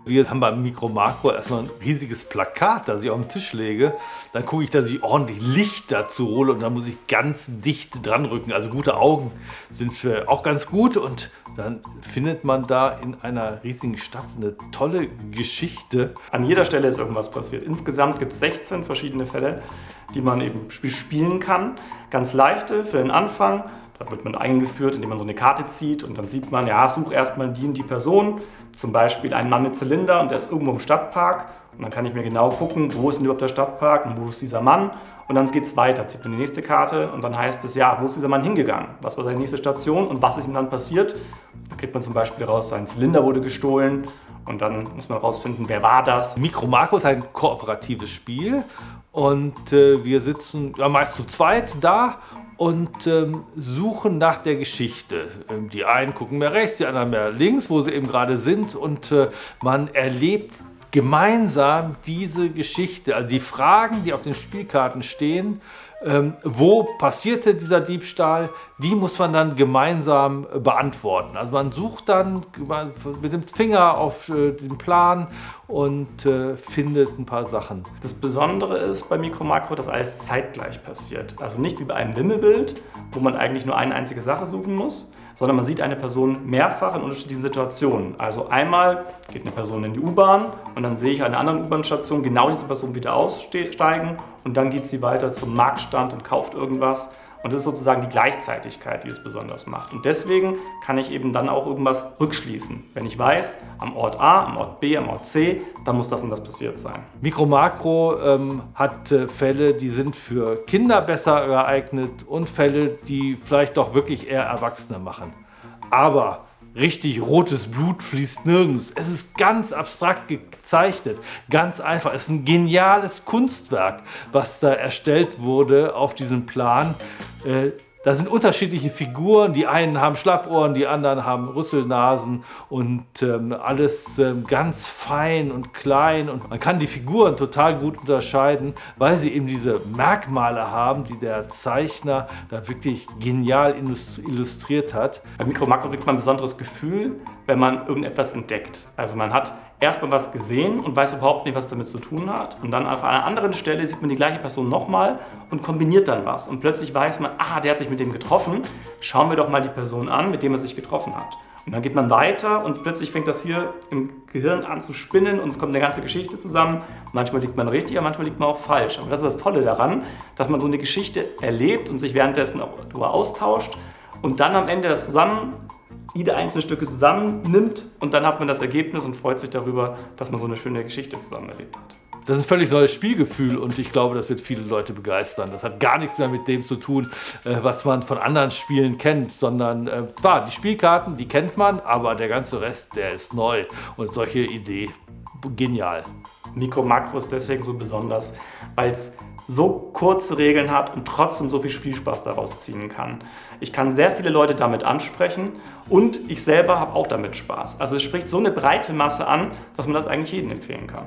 Wir haben beim Mikro Makro erstmal ein riesiges Plakat, das ich auf den Tisch lege. Dann gucke ich, dass ich ordentlich Licht dazu hole und dann muss ich ganz dicht dran rücken. Also gute Augen sind auch ganz gut und dann findet man da in einer riesigen Stadt eine tolle Geschichte. An jeder Stelle ist irgendwas passiert. Insgesamt gibt es 16 verschiedene Fälle, die man eben spielen kann. Ganz leichte für den Anfang. Da wird man eingeführt, indem man so eine Karte zieht und dann sieht man, ja, such erstmal die Person. Zum Beispiel ein Mann mit Zylinder und der ist irgendwo im Stadtpark. Und dann kann ich mir genau gucken, wo ist denn überhaupt der Stadtpark und wo ist dieser Mann. Und dann geht es weiter, zieht man die nächste Karte und dann heißt es, ja, wo ist dieser Mann hingegangen? Was war seine nächste Station und was ist ihm dann passiert? Da kriegt man zum Beispiel raus, sein Zylinder wurde gestohlen und dann muss man herausfinden, wer war das. Mikro Makro ist ein kooperatives Spiel und wir sitzen ja, meist zu zweit da und suchen nach der Geschichte. Die einen gucken mehr rechts, die anderen mehr links, wo sie eben gerade sind und man erlebt gemeinsam diese Geschichte, also die Fragen, die auf den Spielkarten stehen, wo passierte dieser Diebstahl, die muss man dann gemeinsam beantworten. Also man sucht dann mit dem Finger auf den Plan und findet ein paar Sachen. Das Besondere ist bei Mikro Makro, dass alles zeitgleich passiert. Also nicht wie bei einem Wimmelbild, wo man eigentlich nur eine einzige Sache suchen muss, sondern man sieht eine Person mehrfach in unterschiedlichen Situationen. Also einmal geht eine Person in die U-Bahn und dann sehe ich an einer anderen U-Bahn-Station genau diese Person wieder aussteigen und dann geht sie weiter zum Marktstand und kauft irgendwas. Und das ist sozusagen die Gleichzeitigkeit, die es besonders macht. Und deswegen kann ich eben dann auch irgendwas rückschließen. Wenn ich weiß, am Ort A, am Ort B, am Ort C, dann muss das und das passiert sein. Mikro Makro hat Fälle, die sind für Kinder besser geeignet und Fälle, die vielleicht doch wirklich eher Erwachsene machen. Aber richtig rotes Blut fließt nirgends. Es ist ganz abstrakt gezeichnet, ganz einfach. Es ist ein geniales Kunstwerk, was da erstellt wurde auf diesem Plan. Da sind unterschiedliche Figuren. Die einen haben Schlappohren, die anderen haben Rüsselnasen und alles ganz fein und klein. Und man kann die Figuren total gut unterscheiden, weil sie eben diese Merkmale haben, die der Zeichner da wirklich genial illustriert hat. Bei Mikro Makro kriegt man ein besonderes Gefühl, wenn man irgendetwas entdeckt. Also man hat erstmal was gesehen und weiß überhaupt nicht, was damit zu tun hat. Und dann auf einer anderen Stelle sieht man die gleiche Person nochmal und kombiniert dann was. Und plötzlich weiß man, der hat sich mit dem getroffen. Schauen wir doch mal die Person an, mit dem er sich getroffen hat. Und dann geht man weiter und plötzlich fängt das hier im Gehirn an zu spinnen und es kommt eine ganze Geschichte zusammen. Manchmal liegt man richtig, aber manchmal liegt man auch falsch. Aber das ist das Tolle daran, dass man so eine Geschichte erlebt und sich währenddessen auch darüber austauscht und dann am Ende das jede einzelne Stücke zusammennimmt und dann hat man das Ergebnis und freut sich darüber, dass man so eine schöne Geschichte zusammen erlebt hat. Das ist ein völlig neues Spielgefühl und ich glaube, das wird viele Leute begeistern. Das hat gar nichts mehr mit dem zu tun, was man von anderen Spielen kennt, sondern zwar die Spielkarten, die kennt man, aber der ganze Rest, der ist neu und solche Idee, genial. Mikro Makro ist deswegen so besonders, weil es so kurze Regeln hat und trotzdem so viel Spielspaß daraus ziehen kann. Ich kann sehr viele Leute damit ansprechen und ich selber habe auch damit Spaß. Also es spricht so eine breite Masse an, dass man das eigentlich jedem empfehlen kann.